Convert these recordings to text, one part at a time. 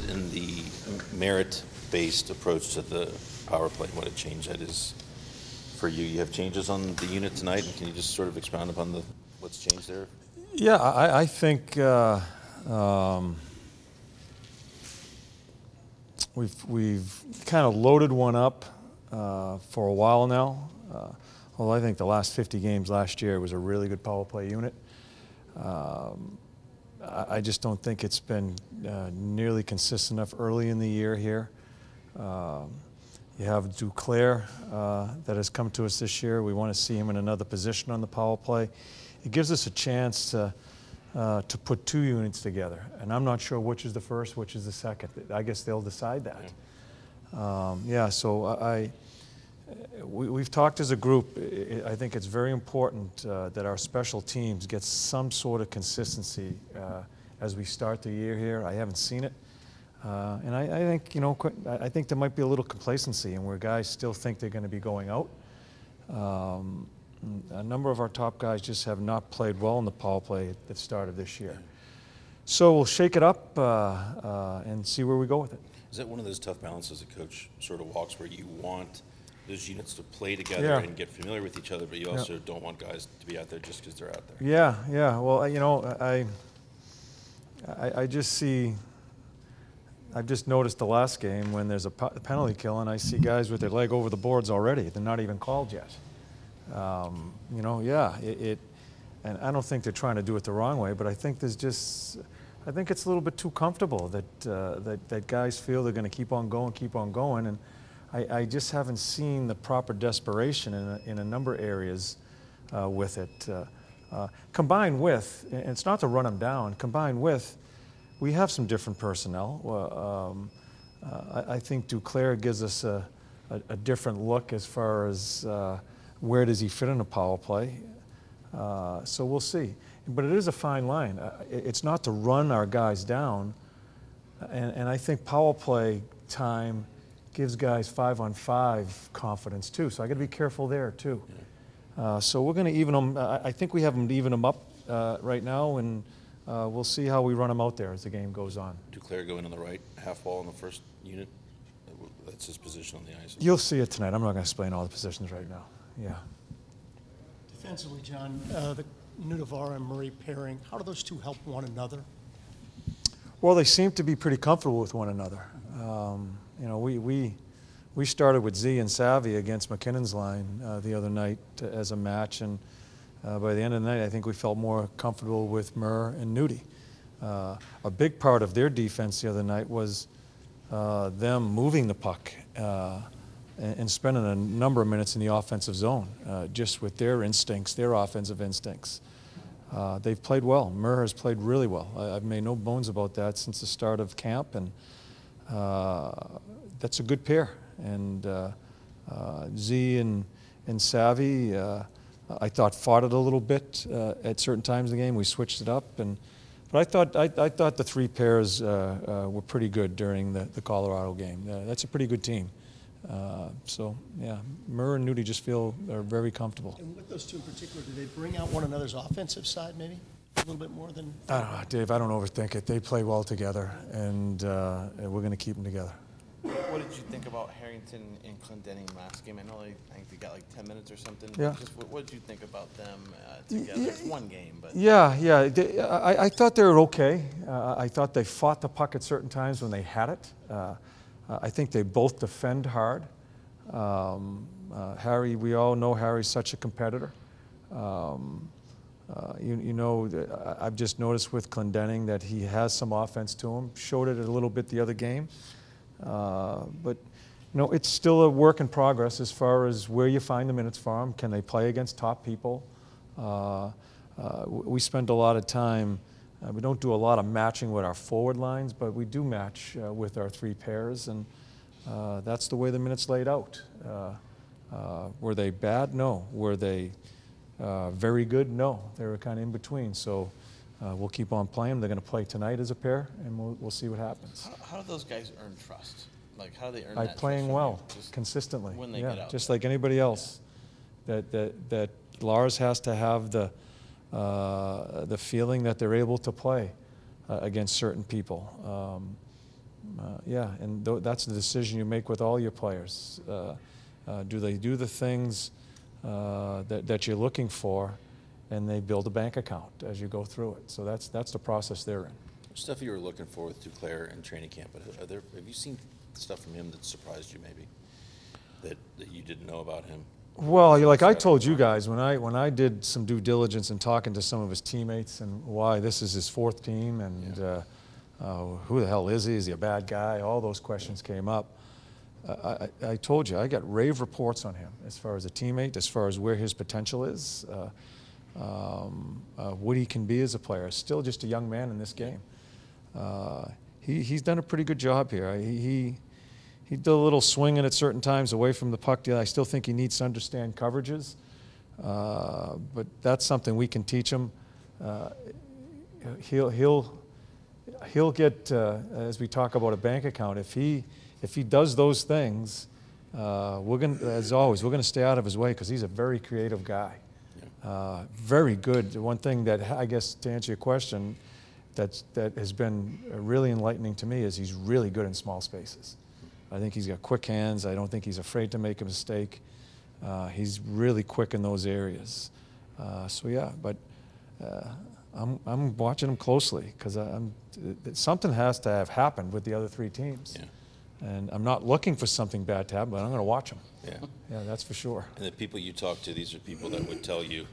interested in the merit-based approach to the power play, what a change that is for you. You have changes on the unit tonight, and can you just sort of expound upon what's changed there? Yeah, I think we've kind of loaded one up for a while now. Well, I think the last 50 games last year was a really good power play unit. I just don't think it's been nearly consistent enough early in the year here. You have Duclair that has come to us this year. We want to see him in another position on the power play. It gives us a chance to put two units together, and I'm not sure which is the first, which is the second. I guess they'll decide that. Yeah, so we've talked as a group. I think it's very important that our special teams get some sort of consistency as we start the year here. I haven't seen it. And I think, you know, I think there might be a little complacency in where guys still think they're going to be going out. A number of our top guys just have not played well in the power play at the start of this year. So we'll shake it up and see where we go with it. Is that one of those tough balances a coach sort of walks, where you want those units to play together and get familiar with each other, but you also don't want guys to be out there just because they're out there? Yeah. Well, you know, I just see. I've just noticed the last game when there's a penalty kill, and I see guys with their leg over the boards already. They're not even called yet. You know, and I don't think they're trying to do it the wrong way, but I think I think it's a little bit too comfortable that guys feel they're going to keep on going, and I just haven't seen the proper desperation in a number of areas with it. Combined with, and it's not to run them down, combined with, we have some different personnel. I think Duclair gives us a different look as far as where does he fit in a power play. So we'll see. But it is a fine line. It's not to run our guys down. And I think power play time gives guys 5-on-5 confidence too. So I got to be careful there too. So we're going to even them. I think we have them even them up right now, and we'll see how we run them out there as the game goes on. Duclair go in on the right half wall in the first unit. That's his position on the ice. You'll see it tonight. I'm not going to explain all the positions right now. Yeah. Defensively, John, the Nudavara and Murray pairing, how do those two help one another? Well, they seem to be pretty comfortable with one another. You know, we started with Z and Savvy against McKinnon's line the other night as a match, and by the end of the night, I think we felt more comfortable with Murr and Nudie. A big part of their defense the other night was them moving the puck and spending a number of minutes in the offensive zone, just with their instincts, their offensive instincts. They've played well. Murr has played really well. I've made no bones about that since the start of camp, and that's a good pair. And Z and Savvy, I thought fought it a little bit at certain times in the game. We switched it up, but I thought the three pairs were pretty good during the Colorado game. That's a pretty good team. So yeah, Murr and Nudie just feel they're very comfortable. And with those two in particular, do they bring out one another's offensive side maybe a little bit more than? I don't know, Dave. I don't overthink it. They play well together, and we're going to keep them together. What did you think about Harrington and Clendening last game? I know I think they got like 10 minutes or something. Yeah. Just what did you think about them together? It's one game, but. Yeah. I thought they were okay. I thought they fought the puck at certain times when they had it. I think they both defend hard. Harry, we all know Harry's such a competitor. You know, I've just noticed with Clendening that he has some offense to him. Showed it a little bit the other game. But, you know, it's still a work in progress as far as where you find the minutes for them. Can they play against top people? We spend a lot of time. We don't do a lot of matching with our forward lines, but we do match with our three pairs, and that's the way the minutes laid out. Were they bad? No. Were they very good? No. They were kind of in between. So we'll keep on playing. They're going to play tonight as a pair, and we'll see what happens. How do those guys earn trust? Like, how do they earn By that playing trust well, just consistently. when they get out just there? like anybody else. That Lars has to have the feeling that they're able to play against certain people. Yeah, and that's the decision you make with all your players. Do they do the things that you're looking for, and they build a bank account as you go through it? So that's the process they're in. Stuff you were looking for with Duclair in training camp, but have you seen stuff from him that surprised you maybe, that you didn't know about him? Well, like I told you guys, when I did some due diligence and talking to some of his teammates and why this is his fourth team and who the hell is he? Is he a bad guy? All those questions came up. I told you, I got rave reports on him as far as a teammate, as far as where his potential is, what he can be as a player. Still just a young man in this game. He's done a pretty good job here. He did a little swinging at certain times away from the puck. I still think he needs to understand coverages, but that's something we can teach him. He'll get, as we talk about a bank account, if he does those things, as always, we're gonna stay out of his way because he's a very creative guy. Yeah. Very good. One thing that, I guess, to answer your question, that has been really enlightening to me is he's really good in small spaces. I think he's got quick hands. I don't think he's afraid to make a mistake. He's really quick in those areas. So yeah, but I'm watching him closely because something has to have happened with the other three teams. Yeah. And I'm not looking for something bad to happen, but I'm going to watch him. Yeah. Yeah, that's for sure. And the people you talk to, these are people that would tell you.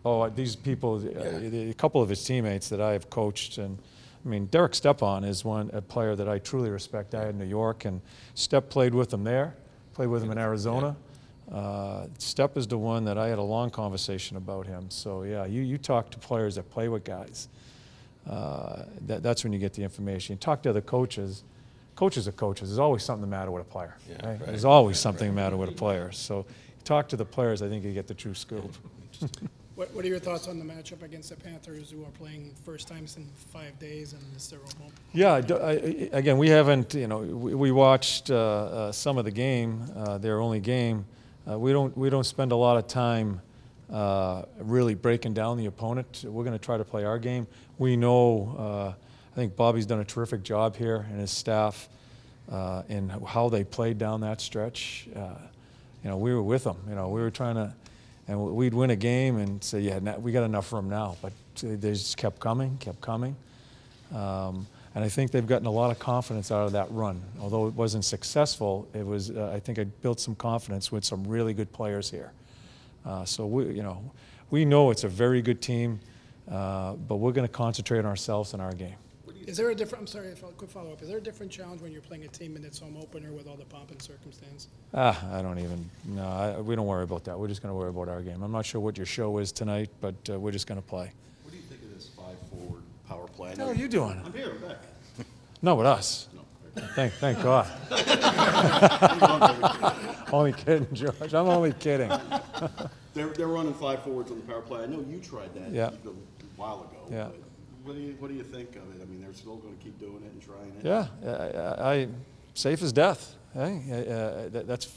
Oh, these people, a couple of his teammates that I have coached, and I mean, Derek Stepan is a player that I truly respect. I had in New York, and Step played with him there, played with him in Arizona. Step is the one that I had a long conversation about him. So yeah, you talk to players that play with guys. That's when you get the information. You talk to other coaches. Coaches are coaches. There's always something the matter with a player. Yeah, right? Right. There's always something the matter with a player. So you talk to the players, I think you get the true scoop. What are your thoughts on the matchup against the Panthers, who are playing first times in 5 days and it's their home? Yeah, again, we haven't, we watched some of the game, their only game. We don't spend a lot of time really breaking down the opponent. We're going to try to play our game. We know, I think Bobby's done a terrific job here and his staff in how they played down that stretch. We were with them. We were trying to. And we'd win a game and say, yeah, we got enough room now. But they just kept coming. And I think they've gotten a lot of confidence out of that run. Although it wasn't successful, it was. I think it built some confidence with some really good players here. So we know it's a very good team, but we're going to concentrate on ourselves and our game. Is there a different? I'm sorry, quick follow-up. Is there a different challenge when you're playing a team in its home opener with all the pomp and circumstance? I don't even. No, we don't worry about that. We're just going to worry about our game. I'm not sure what your show is tonight, but we're just going to play. What do you think of this 5-forward power play? How are you doing? I'm here. I'm back. Not with us. No. Thank God. Only kidding, George. I'm only kidding. They're running 5 forwards on the power play. I know you tried that a while ago. Yeah. What do you think of it? I mean, they're still going to keep doing it and trying it. Yeah, safe as death. Hey,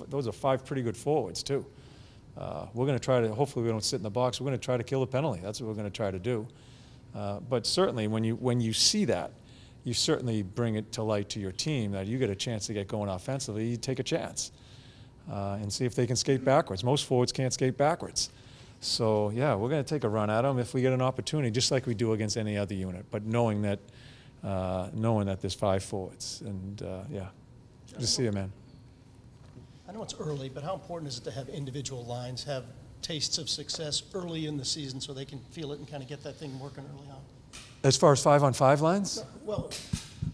those are 5 pretty good forwards too. We're going to try to. Hopefully, we don't sit in the box. We're going to try to kill the penalty. That's what we're going to try to do. But certainly, when you see that, you certainly bring it to light to your team that you get a chance to get going offensively. You take a chance and see if they can skate backwards. Most forwards can't skate backwards. So yeah, we're going to take a run at them if we get an opportunity, just like we do against any other unit. But knowing that there's 5 forwards, and yeah, good to see you, man. I know it's early, but how important is it to have individual lines have tastes of success early in the season so they can feel it and kind of get that thing working early on? As far as 5-on-5 lines? Well,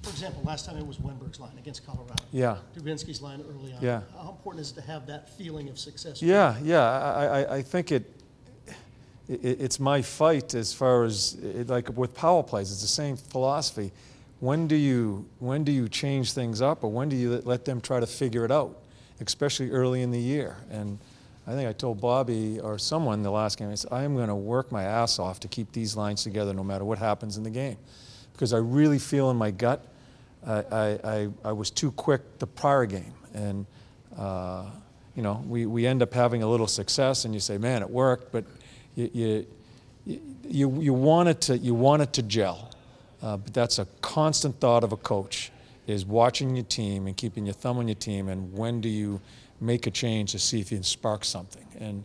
for example, last time it was Wenberg's line against Colorado. Yeah. Dubinsky's line early on. Yeah. How important is it to have that feeling of success? Yeah. I think it's my fight as far as like with power plays. It's the same philosophy. When do you change things up, or when do you let them try to figure it out, especially early in the year? And I think I told Bobby or someone in the last game, I said, I am going to work my ass off to keep these lines together no matter what happens in the game, because I really feel in my gut I was too quick the prior game, and we end up having a little success, and you say, man, it worked, but you want it to gel, but that's a constant thought of a coach. is watching your team and keeping your thumb on your team, and when do you make a change to see if you can spark something. And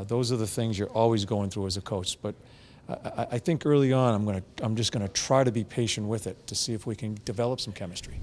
those are the things you're always going through as a coach. But I think early on I'm just going to try to be patient with it to see if we can develop some chemistry.